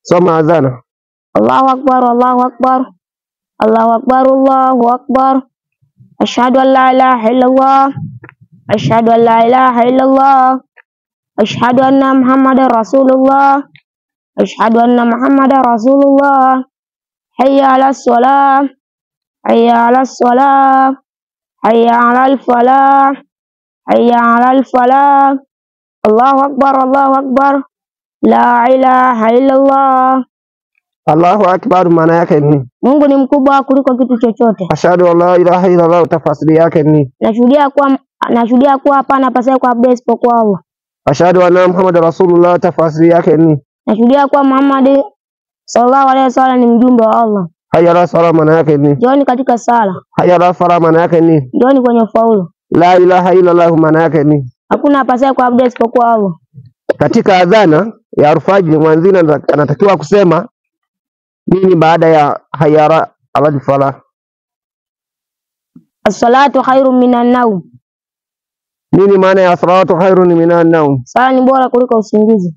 Soma adhana. Allahu akbar, Allahu akbar, Allahu akbar, Allahu akbar. Ashhadu an la ilaha illallah, ashhadu an la ilaha illallah, ashhadu anna Muhammadar Rasulullah, ashhadu anna Muhammadar Rasulullah. Hayya 'alas shalah, hayya 'alas shalah, hayya 'alal falah, hayya 'alal falah. Allahu akbar, Allahu akbar, la ilaha illallah. Allahu akbar maana yake ni Mungu ni mkubwa kuliko kitu chochote. ashhadu an la ilaha illallah, tafsiri yake ni Nashuhudia kuwa hapana apasaye kuabudiwa isipokuwa Allah. ashhadu anna Muhammadar Rasulullah, tafsiri yake ni Nashuhudia kuwa Muhammad sallallahu alaihi wasallam ni mjumbe wa Allah. hayya ala sala maana yake ni Njooni katika sala. hayya ala fala maana yake ni Njooni kwenye faulu. la ilaha illallah maana yake ni Hakuna apasaye kuabudiwa isipokuwa Allah. katika adhana ya alfajiri mwanzini anatakiwa kusema nini baada ya hayya ala fala? As-salatu khairun minan naum. Nini maana ya salatu khairun minan naum? Sala ni bora kuliko usingizi.